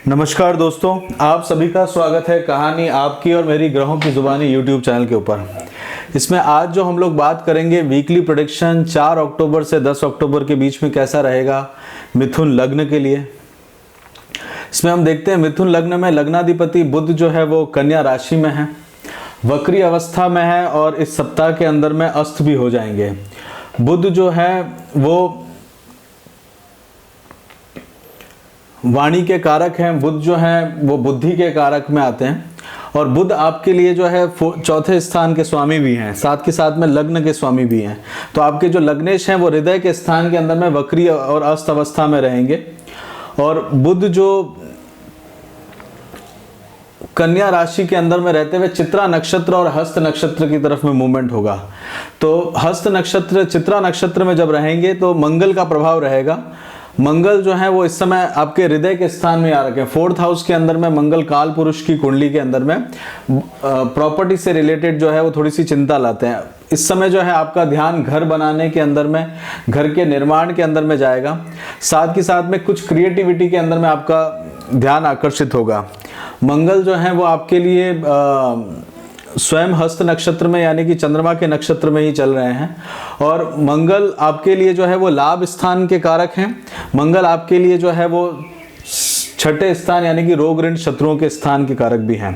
नमस्कार दोस्तों, आप सभी का स्वागत है कहानी आपकी और मेरी ग्रहों की जुबानी यूट्यूब चैनल के ऊपर। इसमें आज जो हम लोग बात करेंगे वीकली प्रेडिक्शन 4 अक्टूबर से 10 अक्टूबर के बीच में कैसा रहेगा मिथुन लग्न के लिए। इसमें हम देखते हैं मिथुन लग्न में लग्नाधिपति बुध जो है वो कन्या राशि में है, वक्री अवस्था में है और इस सप्ताह के अंदर में अस्त भी हो जाएंगे। बुध जो है वो वाणी के कारक हैं, बुध जो है वो बुद्धि के कारक में आते हैं और बुध आपके लिए जो है चौथे स्थान के स्वामी भी हैं, साथ के साथ में लग्न के स्वामी भी हैं। तो आपके जो लग्नेश हैं वो हृदय के स्थान के अंदर में वक्री और अस्त अवस्था में रहेंगे और बुध जो कन्या राशि के अंदर में रहते हुए चित्रा नक्षत्र और हस्त नक्षत्र की तरफ में मूवमेंट होगा। तो हस्त नक्षत्र चित्रा नक्षत्र में जब रहेंगे तो मंगल का प्रभाव रहेगा। मंगल जो है वो इस समय आपके हृदय के स्थान में आ रखे हैं। 4th हाउस के अंदर में मंगल काल पुरुष की कुंडली के अंदर में प्रॉपर्टी से रिलेटेड जो है वो थोड़ी सी चिंता लाते हैं। इस समय जो है आपका ध्यान घर बनाने के अंदर में, घर के निर्माण के अंदर में जाएगा। साथ के साथ में कुछ क्रिएटिविटी के अंदर में आपका ध्यान आकर्षित होगा। मंगल जो है वो आपके लिए स्वयं हस्त नक्षत्र में यानी कि चंद्रमा के नक्षत्र में ही चल रहे हैं और मंगल आपके लिए जो है वो लाभ स्थान के कारक हैं। मंगल आपके लिए जो है वो छठे स्थान यानी कि रोग ऋण शत्रुओं के स्थान के कारक भी हैं।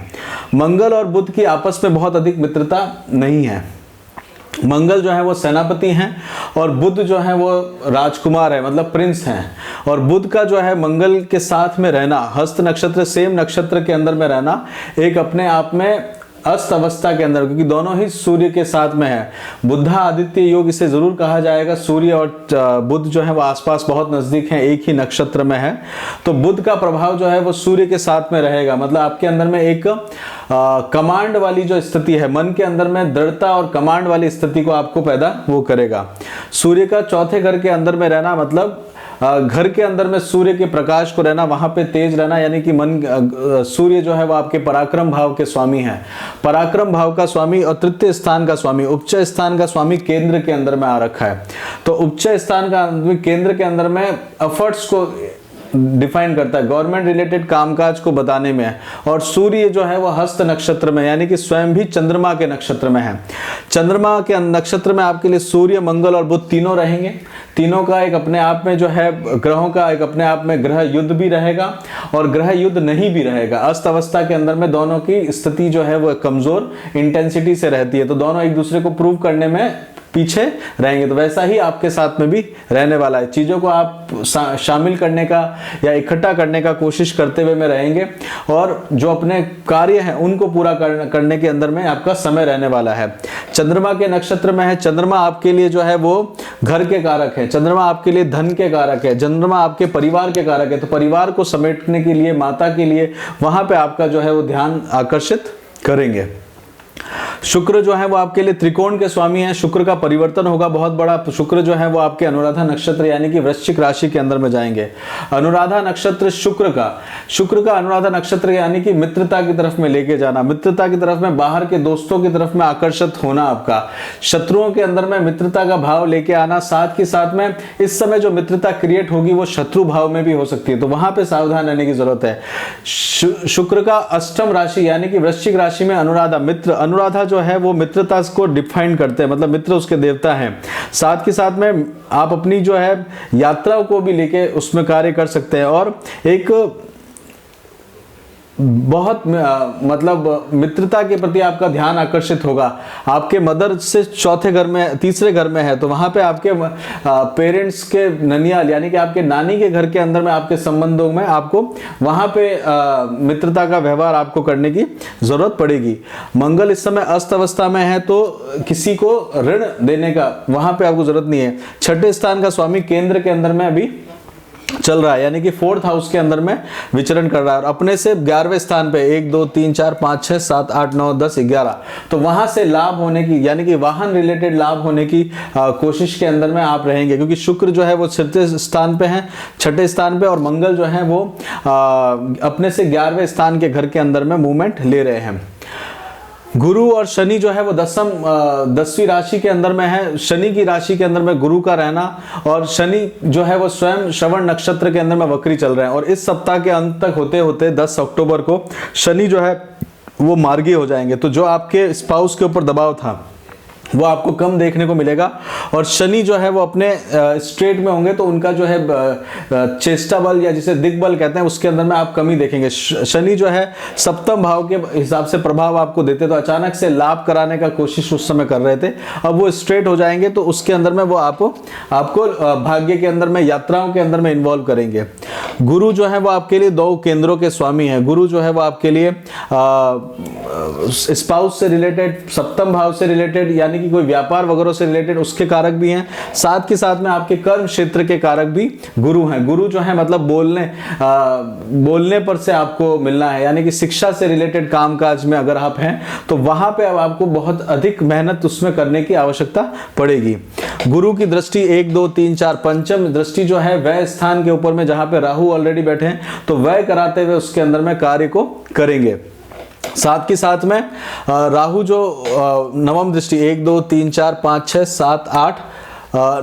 मंगल और बुध की आपस में बहुत अधिक मित्रता नहीं है। मंगल जो है वो सेनापति हैं और बुध जो है वो राजकुमार है, मतलब प्रिंस हैं। और बुध का जो है मंगल के साथ में रहना, हस्त नक्षत्र सेम नक्षत्र के अंदर में रहना एक अपने आप में अस्त अवस्था के अंदर, क्योंकि दोनों ही सूर्य के साथ में है। बुद्धा आदित्य योग इसे जरूर कहा जाएगा। सूर्य और बुध जो है वो आसपास बहुत नजदीक हैं, एक ही नक्षत्र में है। तो बुध का प्रभाव जो है वो सूर्य के साथ में रहेगा, मतलब आपके अंदर में एक कमांड वाली जो स्थिति है, मन के अंदर में दृढ़ता और कमांड वाली स्थिति को आपको पैदा वो करेगा। सूर्य का चौथे घर के अंदर में रहना मतलब घर के अंदर में सूर्य के प्रकाश को रहना, वहां पे तेज रहना, यानी कि मन सूर्य जो है वो आपके पराक्रम भाव के स्वामी हैं। पराक्रम भाव का स्वामी और तृतीय स्थान का स्वामी, उच्च स्थान का स्वामी केंद्र के अंदर में आ रखा है। तो उच्च स्थान का केंद्र के अंदर में एफर्ट्स को डिफाइन करता है, गवर्नमेंट रिलेटेड कामकाज को बताने में। और सूर्य जो है वो हस्त नक्षत्र में यानी कि स्वयं भी चंद्रमा के नक्षत्र में है। चंद्रमा के नक्षत्र में आपके लिए सूर्य, मंगल और बुध तीनों रहेंगे। तीनों का एक अपने आप में जो है ग्रहों का एक अपने आप में ग्रह युद्ध भी रहेगा और ग्रह युद्ध नहीं भी रहेगा। अस्त अवस्था के अंदर में दोनों की स्थिति जो है वो कमजोर इंटेंसिटी से रहती है, तो दोनों एक दूसरे को प्रूव करने में पीछे रहेंगे। तो वैसा ही आपके साथ में भी रहने वाला है। चीज़ों को आप शामिल करने का या इकट्ठा करने का कोशिश करते हुए में रहेंगे और जो अपने कार्य हैं उनको पूरा करने के अंदर में आपका समय रहने वाला है। चंद्रमा के नक्षत्र में है। चंद्रमा आपके लिए जो है वो घर के कारक है। चंद्रमा आपके लिए धन के कारक है। चंद्रमा आपके परिवार के कारक है। तो परिवार को समेटने के लिए, माता के लिए वहां पे आपका जो है वो ध्यान आकर्षित करेंगे। शुक्र जो है वो आपके लिए त्रिकोण के स्वामी हैं। शुक्र का परिवर्तन होगा बहुत बड़ा। शुक्र जो है वो आपके अनुराधा नक्षत्र यानी कि वृश्चिक राशि के अंदर में जाएंगे। अनुराधा नक्षत्र शुक्र का अनुराधा नक्षत्र यानी कि मित्रता की तरफ में लेके जाना, मित्रता की तरफ में, बाहर के दोस्तों की तरफ में आकर्षित होना, आपका शत्रुओं के अंदर में मित्रता का भाव लेके आना। साथ के साथ में इस समय जो मित्रता क्रिएट होगी वो शत्रु भाव में भी हो सकती है, तो वहां पर सावधान रहने की जरूरत है। शुक्र का अष्टम राशि यानी कि वृश्चिक राशि में अनुराधा मित्र, अनुराधा जो है वो मित्रता को डिफाइन करते हैं, मतलब मित्र उसके देवता हैं। साथ के साथ में आप अपनी जो है यात्राओं को भी लेके उसमें कार्य कर सकते हैं और एक बहुत मतलब मित्रता के प्रति आपका ध्यान आकर्षित होगा। आपके मदर से चौथे घर में, तीसरे घर में है, तो वहां पे आपके पेरेंट्स के ननियाल यानी कि आपके नानी के घर के अंदर में आपके संबंधों में आपको वहां पे मित्रता का व्यवहार आपको करने की जरूरत पड़ेगी। मंगल इस समय अस्त अवस्था में है तो किसी को ऋण देने का वहां पे आपको जरूरत नहीं है। छठे स्थान का स्वामी केंद्र के अंदर में अभी चल रहा है यानी कि 4th हाउस के अंदर में विचरण कर रहा है और अपने से 11वें स्थान पे 1 2 3 4 5 6 7 8 9 10 11, तो वहां से लाभ होने की यानी कि वाहन रिलेटेड लाभ होने की कोशिश के अंदर में आप रहेंगे, क्योंकि शुक्र जो है वो छठे स्थान पे है, छठे स्थान पे, और मंगल जो है वो अपने से 11वें स्थान के घर के अंदर में मूवमेंट ले रहे हैं। गुरु और शनि जो है वो 10वीं राशि के अंदर में है। शनि की राशि के अंदर में गुरु का रहना, और शनि जो है वो स्वयं श्रवण नक्षत्र के अंदर में वक्री चल रहे हैं, और इस सप्ताह के अंत तक होते होते 10 अक्टूबर को शनि जो है वो मार्गी हो जाएंगे। तो जो आपके स्पाउस के ऊपर दबाव था वो आपको कम देखने को मिलेगा, और शनि जो है वो अपने स्ट्रेट में होंगे तो उनका जो है चेष्टा बल या जिसे दिग्बल कहते हैं उसके अंदर में आप कमी देखेंगे। शनि जो है सप्तम भाव के हिसाब से प्रभाव आपको देते, तो अचानक से लाभ कराने का कोशिश उस समय कर रहे थे, अब वो स्ट्रेट हो जाएंगे तो उसके अंदर में वो आपको भाग्य के अंदर में, यात्राओं के अंदर में इन्वॉल्व करेंगे। गुरु जो है वो आपके लिए 2 केंद्रों के स्वामी हैं। गुरु जो है वो आपके लिए स्पाउस से रिलेटेड, सप्तम भाव से रिलेटेड, यानी कि कोई व्यापार वगैरह से रिलेटेड उसके कारक भी हैं, साथ के साथ में आपके कर्म क्षेत्र के कारक भी गुरु हैं। गुरु जो है मतलब बोलने पर से आपको मिलना है, यानी कि शिक्षा से रिलेटेड कामकाज में अगर आप हैं तो वहां पे अब आपको बहुत अधिक मेहनत उसमें करने की आवश्यकता पड़ेगी। गुरु की दृष्टि 1 2 3 4 पंचम दृष्टि जो है व्यय स्थान के ऊपर में, जहां पे राहु ऑलरेडी बैठे हैं, तो व्यय कराते हुए उसके अंदर में कार्य को करेंगे। साथ के साथ में राहु जो नवम दृष्टि 1 2 3 4 5 6 7 8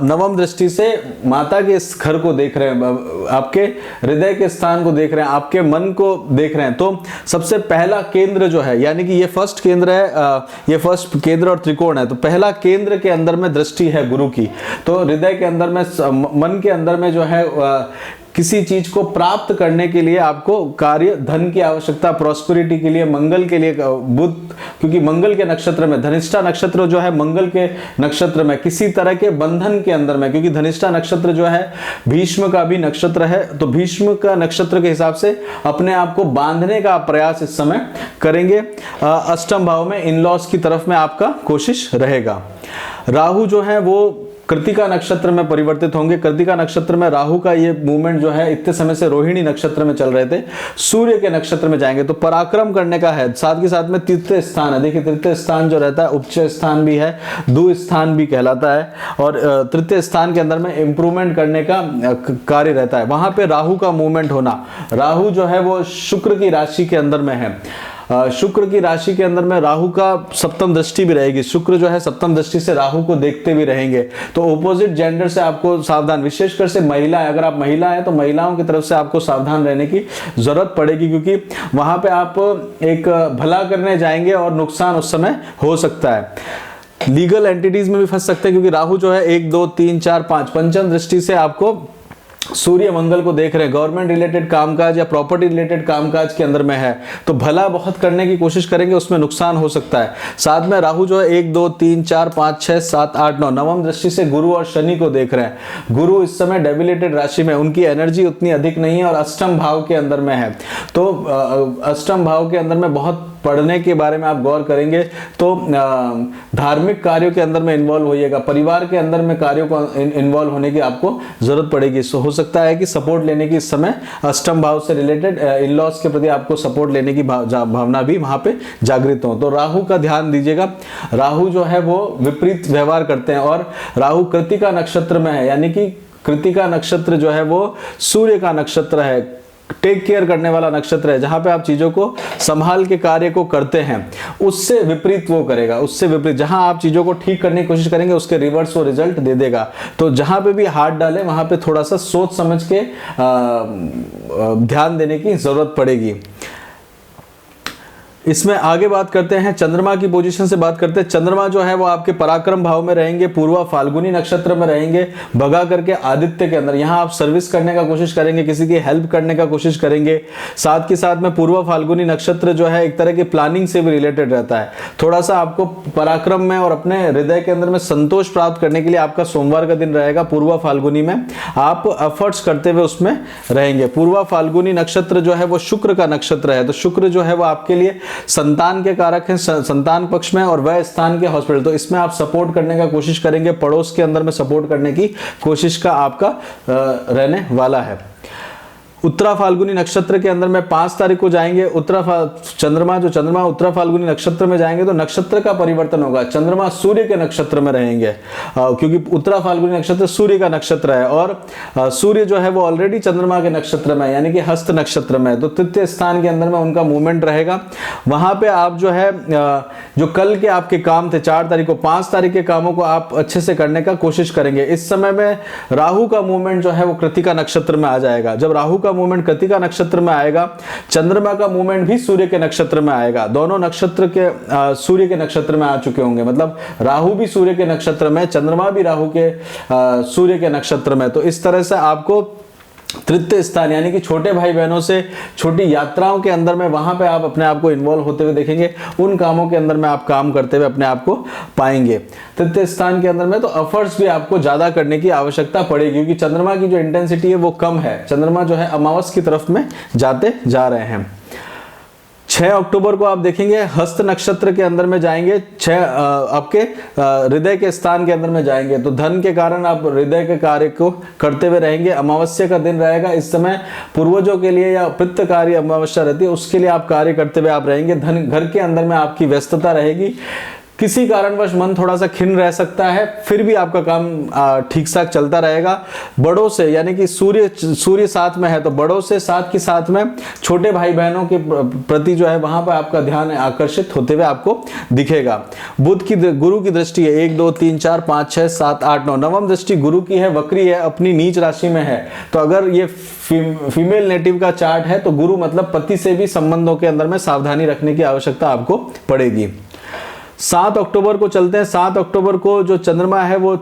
नवम दृष्टि से माता के इस घर को देख रहे हैं, आपके हृदय के स्थान को देख रहे हैं, आपके मन को देख रहे हैं। तो सबसे पहला केंद्र जो है, यानी कि ये फर्स्ट केंद्र है, ये फर्स्ट केंद्र और त्रिकोण है, तो पहला केंद्र के अंदर में दृष्टि है गुरु की, तो हृदय के अंदर में, मन के अंदर में जो है किसी चीज को प्राप्त करने के लिए आपको कार्य, धन की आवश्यकता, प्रॉस्पेरिटी के लिए, मंगल के लिए, बुध, क्योंकि मंगल के नक्षत्र में, धनिष्ठा नक्षत्र जो है मंगल के नक्षत्र में, किसी तरह के बंधन के अंदर में, क्योंकि धनिष्ठा नक्षत्र जो है भीष्म का भी नक्षत्र है, तो भीष्म का नक्षत्र के हिसाब से अपने आप को बांधने का प्रयास इस समय करेंगे। अष्टम भाव में इन लॉज की तरफ में आपका कोशिश रहेगा। राहु जो है वो कृतिका नक्षत्र में परिवर्तित होंगे। कृतिका नक्षत्र में राहु का ये मूवमेंट जो है इतने समय से रोहिणी नक्षत्र में चल रहे थे, सूर्य के नक्षत्र में जाएंगे, तो पराक्रम करने का है। साथ के साथ में तृतीय स्थान है, देखिए तृतीय स्थान जो रहता है उपचय स्थान भी है, दु स्थान भी कहलाता है, और तृतीय स्थान के अंदर में इंप्रूवमेंट करने का कार्य रहता है। वहां पे राहु का मूवमेंट होना, राहु जो है वो शुक्र की राशि के अंदर में है, शुक्र की राशि के अंदर में राहु का सप्तम दृष्टि भी रहेगी, शुक्र जो है सप्तम दृष्टि से राहु को देखते भी रहेंगे, तो ऑपोजिट जेंडर से आपको सावधान, विशेषकर से महिला है, अगर आप महिला है तो महिलाओं की तरफ से आपको सावधान रहने की जरूरत पड़ेगी, क्योंकि वहां पे आप एक भला करने जाएंगे और नुकसान उस समय हो सकता है। लीगल एंटिटीज में भी फंस सकते हैं, क्योंकि राहु जो है 1 2 3 4 5 पंचम दृष्टि से आपको सूर्य मंगल को देख रहे हैं, गवर्नमेंट रिलेटेड कामकाज या प्रॉपर्टी रिलेटेड कामकाज के अंदर में है, तो भला बहुत करने की कोशिश करेंगे, उसमें नुकसान हो सकता है। साथ में राहु जो है 1 2 3 4 5 6 7 8 9 नवम दृष्टि से गुरु और शनि को देख रहे हैं। गुरु इस समय डेबिलेटेड राशि में, उनकी एनर्जी उतनी अधिक नहीं है और अष्टम भाव के अंदर में है, तो अष्टम भाव के अंदर में बहुत पढ़ने के बारे में आप गौर करेंगे, तो धार्मिक कार्यों के अंदर में इन्वॉल्व होइएगा, परिवार के अंदर में कार्यों को इन्वॉल्व होने की आपको जरूरत पड़ेगी। सो हो सकता है कि सपोर्ट लेने की इस समय अष्टम भाव से रिलेटेड इन लॉज के प्रति आपको सपोर्ट लेने की भावना भी वहां पे जागृत हो, तो राहु का ध्यान दीजिएगा। राहु जो है वो विपरीत व्यवहार करते हैं, और राहु कृतिका नक्षत्र में है, यानी कि कृतिका नक्षत्र जो है वो सूर्य का नक्षत्र है, टेक केयर करने वाला नक्षत्र है, जहां पे आप चीजों को संभाल के कार्य को करते हैं, उससे विपरीत वो करेगा, उससे विपरीत, जहां आप चीजों को ठीक करने की कोशिश करेंगे उसके रिवर्स वो रिजल्ट दे देगा। तो जहां पे भी हाथ डालें वहां पे थोड़ा सा सोच समझ के ध्यान देने की जरूरत पड़ेगी। इसमें आगे बात करते हैं चंद्रमा की पोजीशन से बात करते हैं। चंद्रमा जो है वो आपके पराक्रम भाव में रहेंगे, पूर्वा फाल्गुनी नक्षत्र में रहेंगे, भगा करके आदित्य के अंदर, यहां आप सर्विस करने का कोशिश करेंगे, किसी की हेल्प करने का कोशिश करेंगे। साथ के साथ में पूर्वा फाल्गुनी नक्षत्र जो है एक तरह की प्लानिंग से भी रिलेटेड रहता है, थोड़ा सा आपको पराक्रम में और अपने हृदय के अंदर में संतोष प्राप्त करने के लिए आपका सोमवार का दिन रहेगा। पूर्वा फाल्गुनी में आप एफर्ट्स करते हुए उसमें रहेंगे। पूर्वा फाल्गुनी नक्षत्र जो है वो शुक्र का नक्षत्र है, तो शुक्र जो है वो आपके लिए संतान के कारक हैं, संतान पक्ष में और वह स्थान के हॉस्पिटल, तो इसमें आप सपोर्ट करने का कोशिश करेंगे, पड़ोस के अंदर में सपोर्ट करने की कोशिश का आपका रहने वाला है। उत्तरा फाल्गुनी नक्षत्र के अंदर में 5 तारीख को जाएंगे। चंद्रमा उत्तरा फाल्गुनी नक्षत्र में जाएंगे तो नक्षत्र का परिवर्तन होगा, चंद्रमा सूर्य के नक्षत्र में रहेंगे, क्योंकि उत्तरा फाल्गुनी नक्षत्र सूर्य का नक्षत्र है और सूर्य जो है वो ऑलरेडी चंद्रमा के नक्षत्र में यानी कि हस्त नक्षत्र में, तो तृतीय स्थान के अंदर में उनका मूवमेंट रहेगा। वहां पे आप जो है जो कल के आपके काम थे 4 तारीख को, 5 तारीख के कामों को आप अच्छे से करने का कोशिश करेंगे। इस समय में राहु का मूवमेंट जो है वो कृतिका नक्षत्र में आ जाएगा। जब राहु का मूवमेंट कृतिका नक्षत्र में आएगा, चंद्रमा का मूवमेंट भी सूर्य के नक्षत्र में आएगा। दोनों नक्षत्र के सूर्य के नक्षत्र में आ चुके होंगे, मतलब राहु भी सूर्य के नक्षत्र में, चंद्रमा भी राहु के सूर्य के नक्षत्र में। तो इस तरह से आपको तृतीय स्थान यानी कि छोटे भाई बहनों से छोटी यात्राओं के अंदर में वहां पे आप अपने आप को इन्वॉल्व होते हुए देखेंगे, उन कामों के अंदर में आप काम करते हुए अपने आप को पाएंगे। तृतीय स्थान के अंदर में तो एफर्ट्स भी आपको ज्यादा करने की आवश्यकता पड़ेगी, क्योंकि चंद्रमा की जो इंटेंसिटी है वो कम है। चंद्रमा जो है अमावस की तरफ में जाते जा रहे हैं। 6 अक्टूबर को आप देखेंगे हस्त नक्षत्र के अंदर में जाएंगे, आपके हृदय के स्थान के अंदर में जाएंगे, तो धन के कारण आप हृदय के कार्य को करते हुए रहेंगे। अमावस्या का दिन रहेगा, इस समय पूर्वजों के लिए या पितृकारी अमावस्या रहती है, उसके लिए आप कार्य करते हुए आप रहेंगे। धन घर के अंदर में आपकी व्यस्तता रहेगी। किसी कारणवश मन थोड़ा सा खिन्न रह सकता है, फिर भी आपका काम ठीक ठाक चलता रहेगा। बड़ों से यानी कि सूर्य साथ में है, तो बड़ों से साथ के साथ में छोटे भाई बहनों के प्रति जो है वहां पर आपका ध्यान आकर्षित होते हुए आपको दिखेगा। बुध की गुरु की दृष्टि है 1 2 3 4 5 6 7 8 9, नवम दृष्टि गुरु की है, वक्री है, अपनी नीच राशि में है। तो अगर ये फीमेल नेटिव का चार्ट है तो गुरु मतलब पति से भी संबंधों के अंदर में सावधानी रखने की आवश्यकता आपको पड़ेगी। 7 अक्टूबर को चलते हैं। 7 अक्टूबर को जो चंद्रमा है वो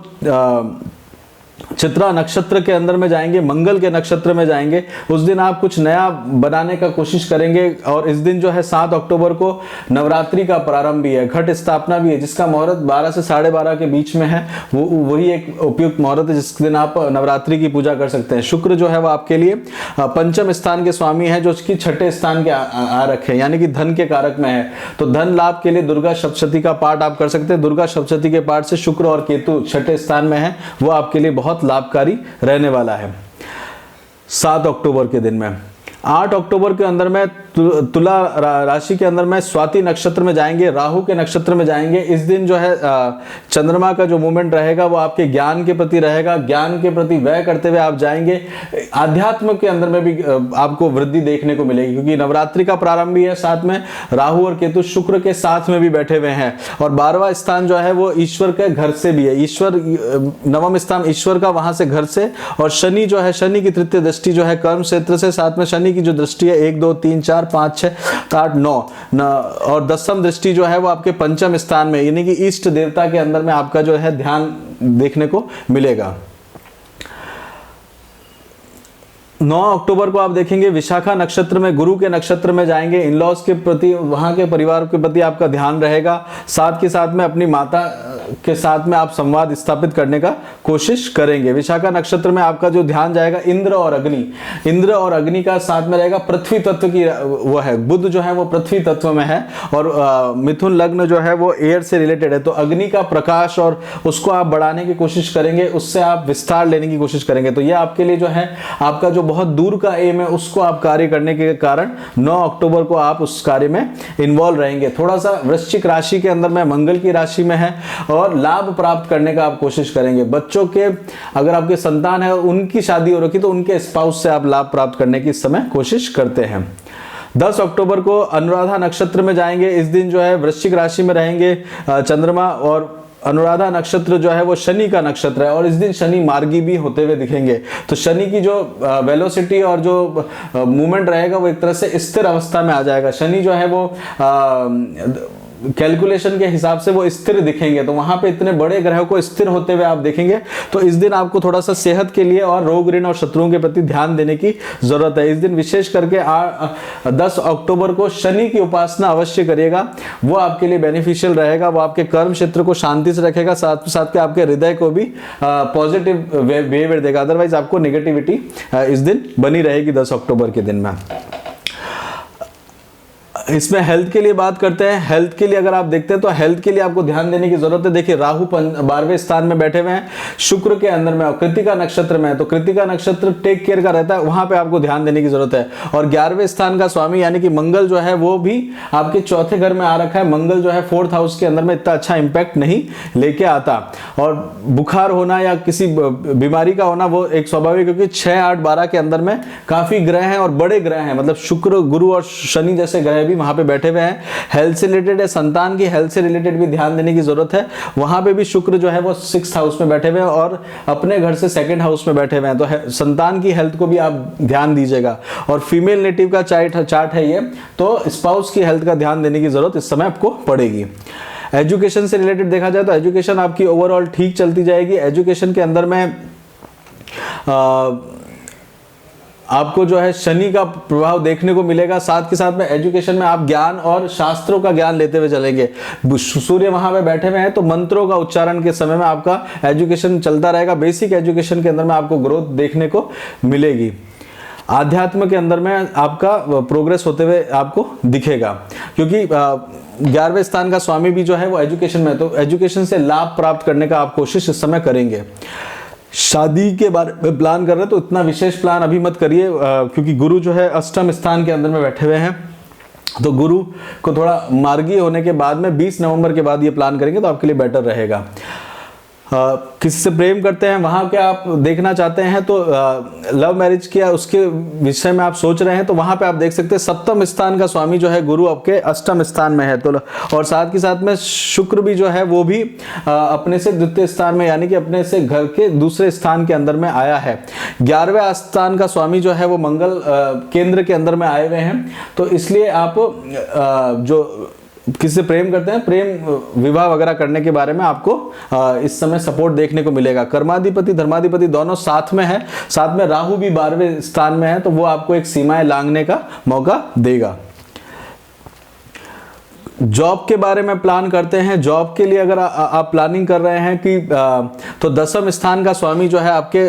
चित्रा नक्षत्र के अंदर में जाएंगे, मंगल के नक्षत्र में जाएंगे। उस दिन आप कुछ नया बनाने का कोशिश करेंगे और इस दिन जो है 7 अक्टूबर को नवरात्रि का प्रारंभ भी है, घट स्थापना भी है, जिसका मुहूर्त 12 से 12:30 के बीच में है। वो वही एक उपयुक्त मुहूर्त है जिस दिन आप नवरात्रि की पूजा कर सकते हैं। शुक्र जो है वो आपके लिए पंचम स्थान के स्वामी है, जो उसकी छठे स्थान के आरक है, यानी कि धन के कारक में है। तो धन लाभ के लिए दुर्गा सप्तशती का पाठ आप कर सकते हैं। दुर्गा सप्तशती के पाठ से शुक्र और केतु छठे स्थान में है, वो आपके लिए बहुत लाभकारी रहने वाला है 7 अक्टूबर के दिन में। 8 अक्टूबर के अंदर में तुला राशि के अंदर में स्वाति नक्षत्र में जाएंगे, राहु के नक्षत्र में जाएंगे। इस दिन जो है चंद्रमा का जो मूवमेंट रहेगा वो आपके ज्ञान के प्रति रहेगा, ज्ञान के प्रति व्यय करते हुए आप जाएंगे। आध्यात्म के अंदर में भी आपको वृद्धि देखने को मिलेगी, क्योंकि नवरात्रि का प्रारंभ भी है, साथ में राहु और केतु शुक्र के साथ में भी बैठे हुए हैं। और 12वां स्थान जो है वो ईश्वर के घर से भी है, ईश्वर नवम स्थान ईश्वर का, वहां से घर से। और शनि जो है, शनि की तृतीय दृष्टि जो है कर्म क्षेत्र से, साथ में शनि की जो दृष्टि है 1 2 3 4 5 6 8 9 और 10वीं दृष्टि जो है वो आपके पंचम स्थान में, यानी कि इष्ट देवता के अंदर में आपका जो है ध्यान देखने को मिलेगा। 9 अक्टूबर को आप देखेंगे विशाखा नक्षत्र में, गुरु के नक्षत्र में जाएंगे। इन-लॉज के प्रति, वहां के परिवार के प्रति आपका ध्यान रहेगा। साथ के साथ में अपनी माता के साथ में आप संवाद स्थापित करने का कोशिश करेंगे। विशाखा नक्षत्र में आपका जो ध्यान जाएगा इंद्र और अग्नि, इंद्र और अग्नि का साथ में रहेगा। पृथ्वी तत्व की वो है, बुध जो है वो पृथ्वी तत्व में है और मिथुन लग्न जो है वो एयर से रिलेटेड है। तो अग्नि का प्रकाश और उसको आप बढ़ाने की कोशिश करेंगे, उससे आप विस्तार लेने की कोशिश करेंगे। तो ये आपके लिए जो है आपका जो बहुत दूर का एम है उसको आप कार्य करने के कारण 9 अक्टूबर को आप उस कार्य में इन्वॉल्व रहेंगे। थोड़ा सा वृश्चिक राशि के अंदर में, मंगल की राशि में है और लाभ प्राप्त करने का आप कोशिश करेंगे। बच्चों के, अगर आपके संतान है उनकी शादी हो रखी तो उनके स्पाउस से आप लाभ प्राप्त करने की इस समय कोशिश करते हैं। 10 अक्टूबर को अनुराधा नक्षत्र में जाएंगे। इस दिन जो है वृश्चिक राशि में रहेंगे चंद्रमा, और अनुराधा नक्षत्र जो है वो शनि का नक्षत्र है और इस दिन शनि मार्गी भी होते हुए दिखेंगे। तो शनि की जो वेलोसिटी और जो मूवमेंट रहेगा वो एक तरह से स्थिर अवस्था में आ जाएगा। शनि जो है वो कैलकुलेशन के हिसाब से वो स्थिर दिखेंगे, तो वहां पे इतने बड़े ग्रह को स्थिर होते हुए आप देखेंगे। तो इस दिन आपको थोड़ा सा सेहत के लिए और रोग ऋण और शत्रुओं के प्रति ध्यान देने की जरूरत है। इस दिन विशेष करके 10 अक्टूबर को शनि की उपासना अवश्य करिएगा, वो आपके लिए बेनिफिशियल रहेगा। वो आपके कर्म क्षेत्र को शांति से रखेगा, साथ साथ के आपके हृदय को भी पॉजिटिव बिहेवियर देगा। अदरवाइज आपको नेगेटिविटी इस दिन बनी रहेगी 10 अक्टूबर के दिन में। इसमें हेल्थ के लिए बात करते हैं। हेल्थ के लिए अगर आप देखते हैं तो हेल्थ के लिए आपको ध्यान देने की जरूरत है। देखिए राहु 12वें स्थान में बैठे हुए हैं, शुक्र के अंदर में, कृतिका नक्षत्र में है, तो कृतिका नक्षत्र टेक केयर का रहता है, वहां पे आपको ध्यान देने की जरूरत है। और 11वें स्थान का स्वामी यानी कि मंगल जो है वो भी आपके चौथे घर में आ रखा है। मंगल जो है 4th हाउस के अंदर में इतना अच्छा इंपैक्ट नहीं लेके आता, और बुखार होना या किसी बीमारी का होना वो एक स्वाभाविक, क्योंकि 6, 8, 12 के अंदर में काफी ग्रह हैं और बड़े ग्रह हैं, मतलब शुक्र, गुरु और शनि जैसे ग्रह भी वहां पे बैठे हुए हैं। हेल्थ से रिलेटेड है, संतान की हेल्थ से रिलेटेड भी ध्यान देने की जरूरत है। वहां पे भी शुक्र जो है वो 6th हाउस में बैठे हुए हैं और अपने घर से 2nd हाउस में बैठे हुए हैं, तो संतान की हेल्थ को भी आप ध्यान दीजिएगा। और फीमेल नेटिव का चार्ट है ये, तो स्पाउस की हेल्थ का ध्यान देने की जरूरत इस समय आपको पड़ेगी। एजुकेशन से रिलेटेड देखा जाए तो एजुकेशन आपकी ओवरऑल ठीक चलती जाएगी। एजुकेशन के अंदर में आपको जो है शनि का प्रभाव देखने को मिलेगा। साथ के साथ में एजुकेशन में आप ज्ञान और शास्त्रों का ज्ञान लेते हुए चलेंगे। सूर्य वहां पे बैठे हुए हैं, तो मंत्रों का उच्चारण के समय में आपका एजुकेशन चलता रहेगा। बेसिक एजुकेशन के अंदर में आपको ग्रोथ देखने को मिलेगी। आध्यात्म के अंदर में आपका प्रोग्रेस होते हुए आपको दिखेगा, क्योंकि 11वें स्थान का स्वामी भी जो है वो एजुकेशन में है, तो एजुकेशन से लाभ प्राप्त करने का आप कोशिश इस समय करेंगे। शादी के बारे में प्लान कर रहे हैं तो इतना विशेष प्लान अभी मत करिए, क्योंकि गुरु जो है अष्टम स्थान के अंदर में बैठे हुए हैं, तो गुरु को थोड़ा मार्गी होने के बाद में 20 नवंबर के बाद ये प्लान करेंगे तो आपके लिए बेटर रहेगा। किसी से प्रेम करते हैं, वहां के आप देखना चाहते हैं तो लव मैरिज किया उसके विषय में आप सोच रहे हैं, तो वहां पे आप देख सकते हैं 7वें स्थान का स्वामी जो है गुरु आपके अष्टम स्थान में है, तो और साथ के साथ में शुक्र भी जो है वो भी अपने से द्वितीय स्थान में यानी कि अपने से घर के दूसरे स्थान के अंदर में आया है। 11वें स्थान का स्वामी जो है वो मंगल केंद्र के अंदर में आए हुए हैं, तो इसलिए आप जो किससे प्रेम करते हैं, प्रेम विवाह वगैरह करने के बारे में आपको इस समय सपोर्ट देखने को मिलेगा। कर्माधिपति धर्माधिपति दोनों साथ में है, साथ में राहु भी 12वें स्थान में है, तो वो आपको एक सीमाएं लांघने का मौका देगा। जॉब के बारे में प्लान करते हैं। जॉब के लिए अगर आप प्लानिंग कर रहे हैं कि तो 10वें स्थान का स्वामी जो है आपके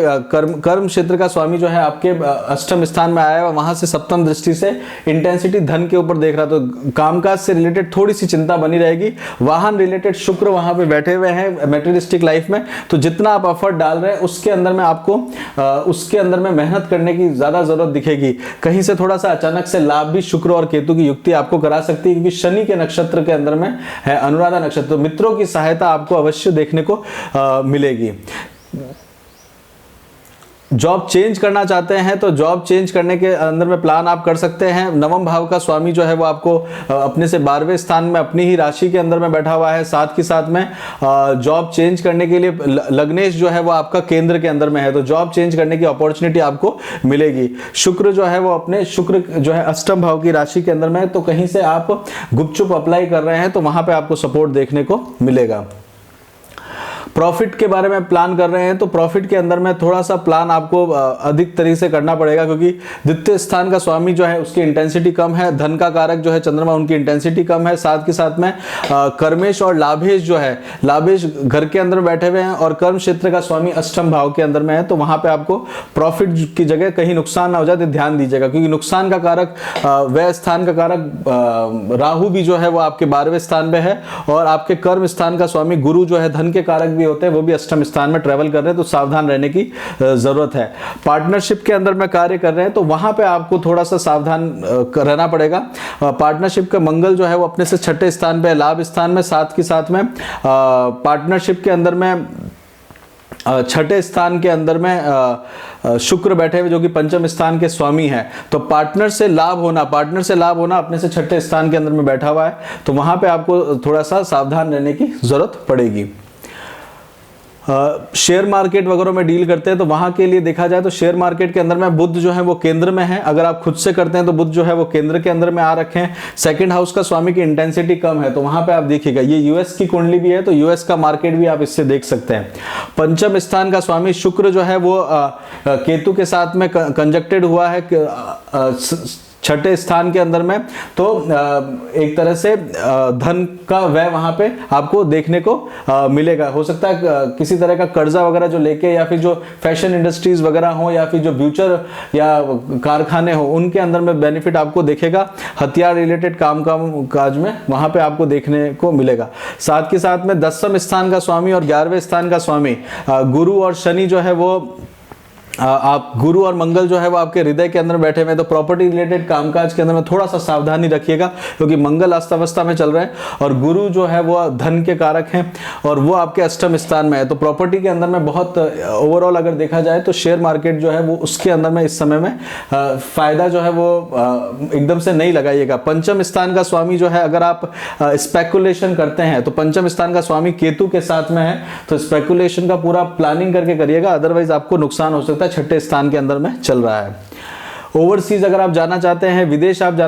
कर्म क्षेत्र का स्वामी जो है आपके अष्टम स्थान में आया है, वहां से सप्तम दृष्टि से इंटेंसिटी धन के ऊपर देख रहा, तो कामकाज से रिलेटेड थोड़ी सी चिंता बनी रहेगी। वाहन रिलेटेड शुक्र वहां पे बैठे हुए हैं मैटेरियलिस्टिक लाइफ में, तो जितना आप एफर्ट डाल रहे हैं उसके अंदर में आपको उसके अंदर में मेहनत करने की ज्यादा जरूरत दिखेगी। कहीं से थोड़ा सा अचानक से लाभ भी शुक्र और केतु की युक्ति आपको करा सकती है, क्योंकि शनि के नक्षत्र के अंदर में है अनुराधा नक्षत्र, मित्रों की सहायता आपको अवश्य देखने को मिलेगी। जॉब चेंज करना चाहते हैं तो जॉब चेंज करने के अंदर में प्लान आप कर सकते हैं। नवम भाव का स्वामी जो है वो आपको अपने से 12वें स्थान में अपनी ही राशि के अंदर में बैठा हुआ है। साथ के साथ में जॉब चेंज करने के लिए लग्नेश जो है वो आपका केंद्र के अंदर में है, तो जॉब चेंज करने की अपॉर्चुनिटी आपको मिलेगी। शुक्र जो है वो अपने शुक्र जो है अष्टम भाव की राशि के अंदर में है, तो कहीं से आप गुपचुप अप्लाई कर रहे हैं तो वहां पे आपको सपोर्ट देखने को मिलेगा। प्रॉफिट के बारे में प्लान कर रहे हैं तो प्रॉफिट के अंदर में थोड़ा सा प्लान आपको अधिक तरीके से करना पड़ेगा, क्योंकि द्वितीय स्थान का स्वामी जो है उसकी इंटेंसिटी कम है, धन का कारक जो है चंद्रमा उनकी इंटेंसिटी कम है। साथ के साथ में कर्मेश और लाभेश जो है, लाभेश घर के अंदर बैठे हुए हैं और कर्म क्षेत्र का स्वामी अष्टम भाव के अंदर में है, तो वहां पे आपको प्रॉफिट की जगह कहीं नुकसान ना हो जाए तो ध्यान दीजिएगा, क्योंकि नुकसान का कारक व्यय स्थान का कारक राहु भी जो है वो आपके 12वें स्थान पे है, और आपके कर्म स्थान का स्वामी गुरु जो है धन के कारक भी होते हैं, वो भी अष्टम स्थान में ट्रेवल कर रहे हैं, तो सावधान रहने की जरूरत है। पार्टनरशिप के अंदर में कार्य कर रहे हैं तो वहां पे आपको थोड़ा सा सावधान रहना पड़ेगा। पार्टनरशिप का मंगल जो है वो अपने से 6ठे स्थान पे, लाभ स्थान में, साथ के साथ में पार्टनरशिप के अंदर में 6ठे स्थान के अंदर में शुक्र बैठे हुए जो कि पंचम स्थान के स्वामी है, तो पार्टनर से लाभ होना अपने से 6ठे स्थान के अंदर में बैठा हुआ है, तो वहां पे आपको थोड़ा सा सावधान रहने की जरूरत पड़ेगी। शेयर मार्केट वगैरह में डील करते हैं तो वहां के लिए देखा जाए तो शेयर मार्केट के अंदर में बुध जो है वो केंद्र में है। अगर आप खुद से करते हैं तो बुध जो है वो केंद्र के अंदर में आ रखे हैं। 2nd हाउस का स्वामी की इंटेंसिटी कम है, तो वहां पे आप देखिएगा, ये यूएस की कुंडली भी है तो यूएस का मार्केट भी आप इससे देख सकते हैं। पंचम स्थान का स्वामी शुक्र जो है वो केतु के साथ में कंजक्टेड हुआ है छठे स्थान के अंदर में, तो एक तरह से धन का व्यय वहां पे आपको देखने को मिलेगा। हो सकता है किसी तरह का कर्जा वगैरह जो लेके, या फिर जो फैशन इंडस्ट्रीज वगैरह हो, या फिर जो फ्यूचर या कारखाने हो, उनके अंदर में बेनिफिट आपको देखेगा। हथियार रिलेटेड काम काज में वहां पे आपको देखने को मिलेगा। साथ के साथ में 10वें स्थान का स्वामी और 11वें स्थान का स्वामी गुरु और शनि जो है वो आप गुरु और मंगल जो है वो आपके हृदय के अंदर बैठे हुए हैं। तो प्रॉपर्टी रिलेटेड कामकाज के अंदर में थोड़ा सा सावधानी रखिएगा, क्योंकि मंगल अस्तवस्था में चल रहे हैं और गुरु जो है वो धन के कारक हैं और वो आपके अष्टम स्थान में है। तो प्रॉपर्टी के अंदर में बहुत ओवरऑल अगर देखा जाए तो शेयर मार्केट जो है वो उसके अंदर में इस समय में फायदा जो है वो एकदम से नहीं लगाइएगा। पंचम स्थान का स्वामी जो है, अगर आप स्पेकुलेशन करते हैं तो पंचम स्थान का स्वामी केतु के साथ में है, तो स्पेकुलेशन का पूरा प्लानिंग करके करिएगा, अदरवाइज आपको नुकसान हो सकता है। छठे स्थान के अंदर में चल रहा है। ओवरसीज अगर आप जाना चाहते हैं, विदेश आप